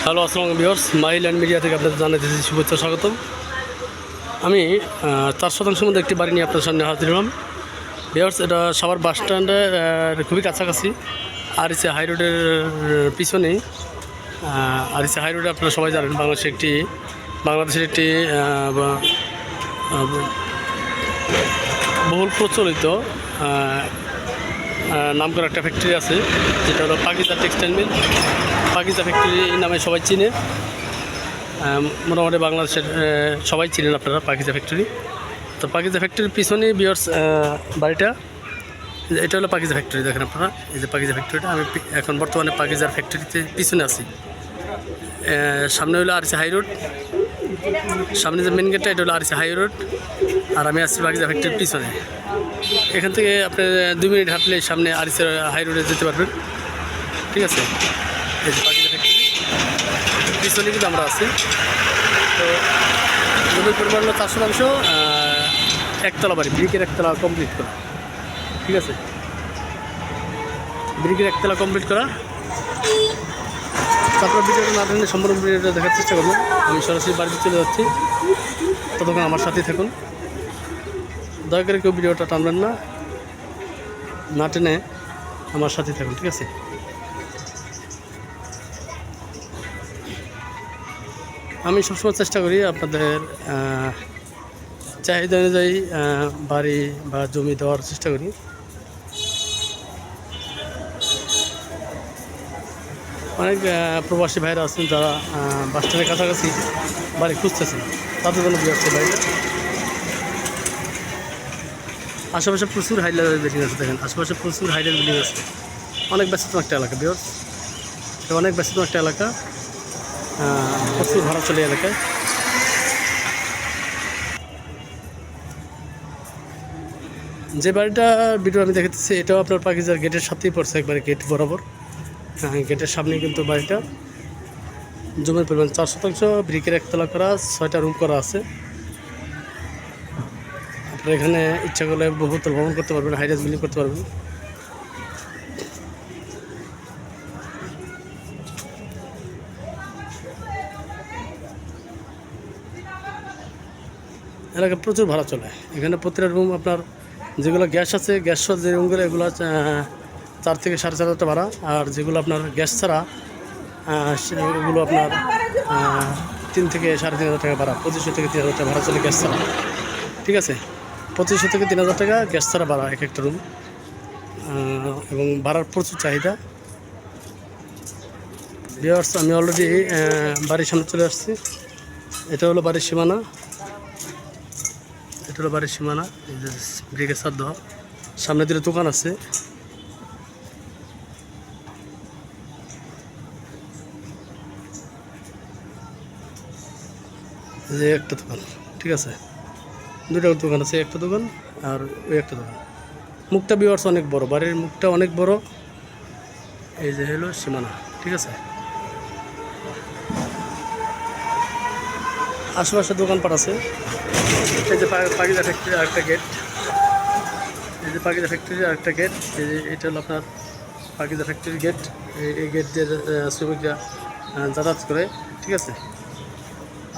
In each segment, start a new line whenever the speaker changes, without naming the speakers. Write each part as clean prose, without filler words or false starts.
Hello, আসসালামু viewers, mile and media থেকে আপনাদের জানাতেছি শুভেচ্ছা স্বাগতম। আমি 4 শতাংশের মধ্যে একটি বাড়ি নিয়ে আপনার সামনে হাজির হলাম। ভিউয়ার্স, এটা সাভার বাস স্ট্যান্ডের খুবই কাছাকাছি, আরইসি হাই রোডের পিছনেই। আরইসি হাই রোডে আপনারা সবাই জানেন বাংলাদেশের একটি বহুল প্রচলিত নামকরা একটা ফ্যাক্টরি আছে, যেটা হলো Pakiza textile mill. Pakiza factory নামে সবাই চিনে, মোটামুটি বাংলাদেশের সবাই চিনেন আপনারা পাকিজা ফ্যাক্টরি। তো পাকিজা ফ্যাক্টরির পিছনে ভিউয়ার্স বাড়িটা, এটা হলো পাকিজা ফ্যাক্টরি। দেখেন আপনারা, এই যে পাকিজা ফ্যাক্টরিটা। আমি এখন বর্তমানে পাকিজার ফ্যাক্টরিতে পিছনে আছি। সামনে হলো আরইসি হাই রোড, সামনে যে মেন গেটটা, এটা হলো আরইসি হাই রোড, আর আমি আসছি পাকিজা ফ্যাক্টরির পিছনে। এখান থেকে আপনি 2 মিনিট হাঁটলে সামনে আরইসি হাই রোডে যেতে পারবেন। ঠিক আছে, এই যে পাকিজা ফ্যাক্টরি পিছনে কিন্তু আমরা আছি। তো জমির পরিমাণ হলো 4 শতাংশ, একতলা বাড়ি, ব্রিকের একতলা কমপ্লিট করা। ঠিক আছে, ব্রিকের একতলা কমপ্লিট করা। তারপর ভিডিওটা না টেনে সম্পূর্ণ ভিডিওটা দেখার চেষ্টা করবো। আমি সরাসরি বাড়িতে চলে যাচ্ছি, ততক্ষণ আমার সাথেই থাকুন। দয়া করে কেউ ভিডিওটা টানবেন না টেনে আমার সাথেই থাকুন। ঠিক আছে, আমি সবসময় চেষ্টা করি আপনাদের চাহিদা অনুযায়ী বাড়ি বা জমি দেওয়ার চেষ্টা করি। অনেক প্রবাসী ভাইরা আছেন যারা বাস স্ট্যান্ডের কাছাকাছি বাড়ি খুঁজতেছেন, তাদের জন্য বিরক্ত বাড়ি। আশেপাশে প্রচুর হাই লেভেলের বিল্ডিং আছে। দেখেন, আশেপাশে প্রচুর হাই লেভেল বিল্ডিং আছে। অনেক ব্যস্ততম একটা এলাকা বিয়র্স, অনেক ব্যস্ততম একটা এলাকা, প্রচুর ভাড়া চলে এলাকায়। যে বাড়িটা ভিডিও আমি দেখাতেছি, এটাও আপনার পাকিজার গেটের সাথেই পড়ছে, একবারে গেট বরাবর। গেটের সামনে কিন্তু বাড়িটা। জমির পরিমাণ 4 শতাংশ, ব্রিকের একতলা করা, 6টা রুম করা আছে। আপনারা এখানে ইচ্ছা করলে বহুতল ভ্রমণ করতে পারবেন, হাইরাইজ বিল্ডিং করতে পারবেন। এলাকায় প্রচুর ভাড়া চলে। এখানে প্রতিটা রুম আপনার, যেগুলো গ্যাস আছে, গ্যাস সহ যে রুমগুলো, এগুলো 4 থেকে 4.5 হাজার টাকা ভাড়া। আর যেগুলো আপনার গ্যাস ছাড়া, সেগুলো আপনার 3 থেকে 3.5 হাজার টাকা ভাড়া। 2500 থেকে 3,000 টাকা ভাড়া চলে গ্যাস ছাড়া। ঠিক আছে, 2500 থেকে 3,000 টাকা গ্যাস ছাড়া ভাড়া এক একটা রুম। এবং ভাড়ার প্রচুর চাহিদা। ভিউয়ার্স, আমি অলরেডি বাড়ির সামনে চলে আসছি। এটা হলো বাড়ির সীমানা, এটা হলো বাড়ির সীমানা। এই যে ব্রিকের ছাদ দেওয়া, সামনে দিকে দোকান আছে। যে একটা দোকান, ঠিক আছে, 2টা দোকান আছে, একটা দোকান আর ওই একটা দোকান। মুখটা ভিউয়ার্স অনেক বড়, বাড়ির মুখটা অনেক বড়। এই যে হলো সীমানা। ঠিক আছে, আশেপাশে দোকানপাট আছে। এই যে পাকিজা ফ্যাক্টরি আরেকটা গেট, এই যে পাকিজা ফ্যাক্টরির আরেকটা গেট। এই যে এটা হলো আপনার পাকিজা ফ্যাক্টরির গেট। এই গেট দিয়ে শ্রমিকরা যাতায়াত করে। ঠিক আছে,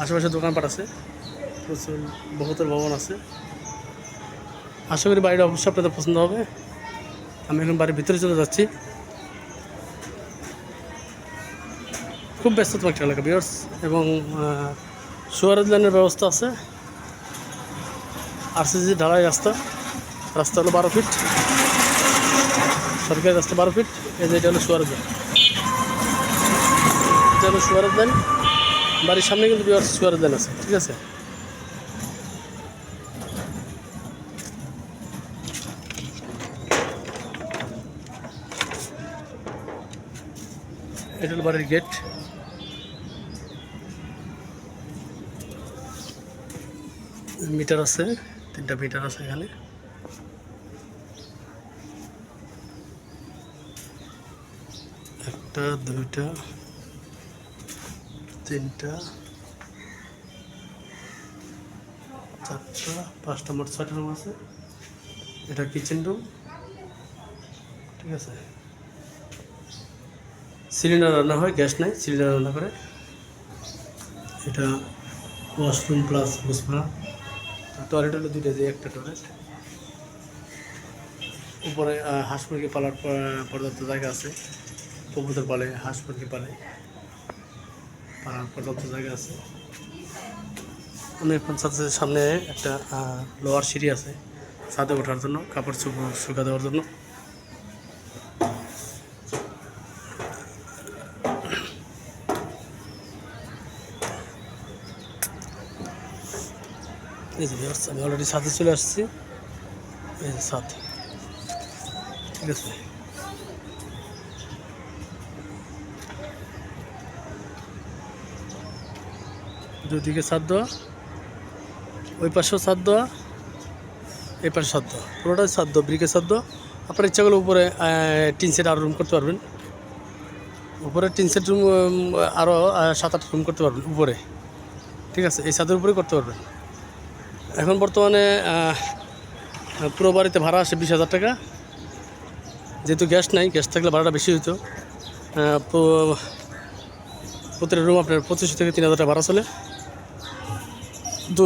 আশেপাশে দোকানপাট আছে, প্রচুর বহুতল ভবন আছে। আশা করি বাড়িটা অবশ্যই আপনাদের পছন্দ হবে। আমি এখন বাড়ির ভিতরে চলে যাচ্ছি। খুব ব্যস্ততম একটা এলাকা ভিউয়ার্স, এবং সুয়ারেজ লাইনের ব্যবস্থা আছে। আরসিসি ঢালাই রাস্তা হলো 12 ফিট, সরকারি রাস্তা 12 ফিট। এই যে এটা হলো সুয়ারেজ লাইন, এটা হলো সুয়ারেজ লাইন। বাড়ির সামনে কিন্তু ভিউয়ার্স সুয়ারেজ লাইন আছে। ঠিক আছে, এটা হলো বাড়ির গেট। মিটার আছে, 3টা মিটার আছে এখানে। একটা, 2টা, 3টা, 4টা, 5টা, মোট 6টা রুম আছে। এটা কিচেন রুম। ঠিক আছে, সিলিন্ডার রান্না হয়, গ্যাস নাই, সিলিন্ডার রান্না করে। এটা ওয়াশরুম প্লাস গোসলখানা। টয়লেট হলো দুইটা, যে একটা টয়লেট। উপরে হাঁস মুরগি পালার পর্যাপ্ত জায়গা আছে। কবুতর পালে, হাঁস মুরগি পালে, পালার পর্যাপ্ত জায়গা আছে। আমি এখন ছাদের সামনে একটা লোয়ার সিঁড়ি আছে ছাদে ওঠার জন্য, কাপড় চোপড় শুকা দেওয়ার জন্য। এই যে আমি অলরেডি ছাদে চলে আসছি। এই যে ছাদ, ঠিক আছে। দুদিকে ছাদ দেওয়া, ওই পাশেও ছাদ দেওয়া, এই পাশে ছাদ দেওয়া, পুরোটাই ছাদ দেওয়া, ব্রিকের ছাদ দেওয়া। আপনার ইচ্ছা করলে উপরে টিন সেট আরও রুম করতে পারবেন। উপরে টিন সেট রুম আরও 7-8 রুম করতে পারবেন উপরে, ঠিক আছে। এই ছাদের উপরে করতে পারবেন। এখন বর্তমানে পুরো বাড়িতে ভাড়া আসে 20,000 টাকা। যেহেতু গ্যাস নাই, গ্যাস থাকলে ভাড়াটা বেশি হতো। প্রতিটা রুম আপনার 2500 থেকে 3000 টাকা ভাড়া চলে।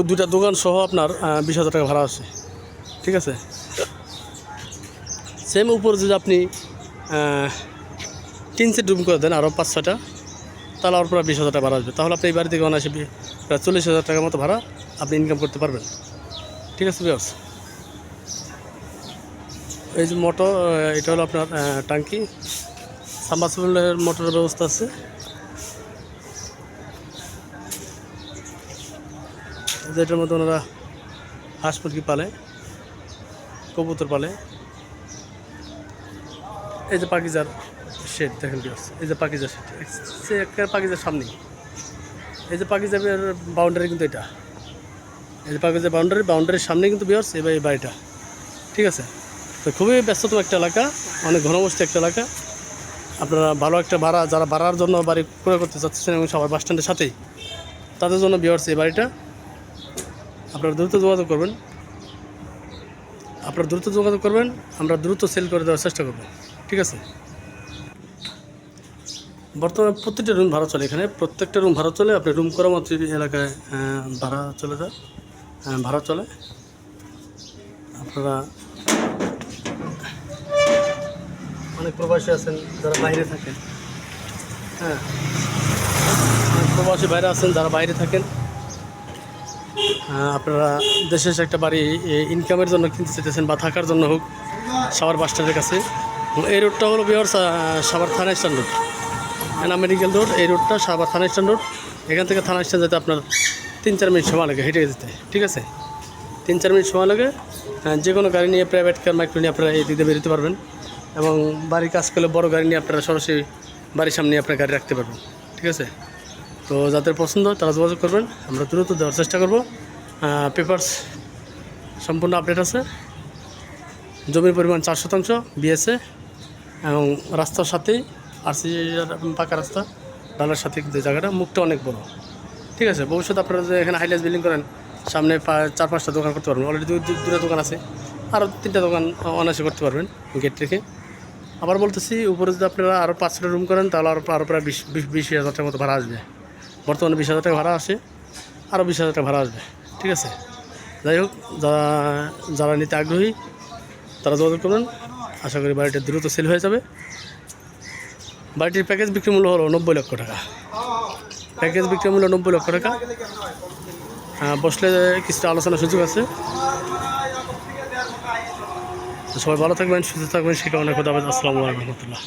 দুইটা দোকান সহ আপনার 20,000 টাকা ভাড়া আসে, ঠিক আছে। সেম উপর যদি আপনি 3 সেট রুম করে দেন আরও 5-6টা, তাহলে আর পুরো 20,000 টাকা ভাড়া আসবে। তাহলে আপনি এই বাড়ি থেকে আসে প্রায় 40,000 টাকার মতো ভাড়া আপনি ইনকাম করতে পারবেন, ঠিক আছে ভিউয়ার্স। এই যে মোটর, এটা হলো আপনার ট্যাঙ্কি, সাবমার্সিবলের মোটরের ব্যবস্থা আছে। যেটার মধ্যে ওনারা হাঁস মুরগি পালে, কবুতর পালে। এই যে পাকিজার শেড দেখেন ভিউয়ার্স, এই যে পাকিজার শেড, সে একটা পাকিজার সামনেই। এই যে পাকিজার বাউন্ডারি কিন্তু এটা, এই যে পাকিজার বাউন্ডারির সামনে কিন্তু ভিউয়ার্স এই বাড়িটা, ঠিক আছে। তো খুবই ব্যস্ততম একটা এলাকা, অনেক ঘনবস্তি একটা এলাকা। আপনারা ভালো একটা ভাড়া, যারা ভাড়ার জন্য বাড়ি ক্রয় করতে চাচ্ছেন এবং সবার বাস স্ট্যান্ডের সাথেই, তাদের জন্য ভিউয়ার্স এই বাড়িটা। আপনারা দ্রুত যোগাযোগ করবেন, আমরা দ্রুত সেল করে দেওয়ার চেষ্টা করব, ঠিক আছে। বর্তমানে প্রতিটা রুম ভাড়া চলে, এখানে প্রত্যেকটা রুম ভাড়া চলে। আপনি রুম করা মাত্র এলাকায় ভাড়া চলে যায়, ভাড়া চলে। আপনারা অনেক প্রবাসী আছেন যারা বাইরে থাকেন, হ্যাঁ, অনেক প্রবাসী বাইরে আছেন যারা বাইরে থাকেন। আপনারা দেশের একটা বাড়ি ইনকামের জন্য কিনতে চাইতেছেন বা থাকার জন্য হোক, সাভার বাস স্ট্যান্ডের কাছে। এই রোডটা হলো ভিউয়ার্স সাভার থানা স্ট্যান্ড রোড, এনা মেডিকেল রোড। এই রোডটা সাভার থানা স্ট্যান্ড রোড। এখান থেকে থানা স্ট্যান্ড যেতে আপনার 3-4 মিনিট সময় লাগে হেঁটে যেতে, ঠিক আছে। 3-4 মিনিট সময় লাগে। যে কোনো গাড়ি নিয়ে, প্রাইভেট কার, মাইক্রো নিয়ে আপনারা এই দিকে বেরোতে পারবেন। এবং বাড়ির কাজ করলে বড় গাড়ি নিয়ে আপনারা সরাসরি বাড়ির সামনে আপনার গাড়ি রাখতে পারবেন, ঠিক আছে। তো যাদের পছন্দ হয় তারা যোগাযোগ করবেন, আমরা দ্রুত দেওয়ার চেষ্টা করব। পেপারস সম্পূর্ণ আপডেট আছে। জমির পরিমাণ 4% বিএসএ, এবং রাস্তার সাথেই আরসি পাকা রাস্তা, ডালার সাথে কিন্তু জায়গাটা, মুখটা অনেক বড়, ঠিক আছে। ভবিষ্যতে আপনারা যে এখানে হাইলাইট বিল্ডিং করেন, সামনে 4-5টা দোকান করতে পারবেন। অলরেডি দুটো দোকান আছে, আরও 3টা দোকান অনায়াসে করতে পারবেন গেট রেখে। আবার বলতেছি, উপরে যদি আপনারা আরও 5টা রুম করেন তাহলে আরও প্রায় 20,000 টাকার মতো ভাড়া আসবে। বর্তমানে 20,000 টাকা ভাড়া আসে, আরও 20,000 টাকা ভাড়া আসবে, ঠিক আছে। যাই হোক, যারা নিতে আগ্রহী তারা যোগাযোগ করবেন। আশা করি বাড়িটা দ্রুত সেল হয়ে যাবে। বাড়িটির প্যাকেজ বিক্রি মূল্য হলো 90 লক্ষ টাকা। প্যাকেজ বিক্রি মূল্য 90 লক্ষ টাকা। বসলে কিছুটা আলোচনার সুযোগ আছে। সবাই ভালো থাকবেন, সুস্থ থাকবেন, সে কারণে খোদা হাফেজ। আসসালামু আলাইকুম রহমতুল্লাহ।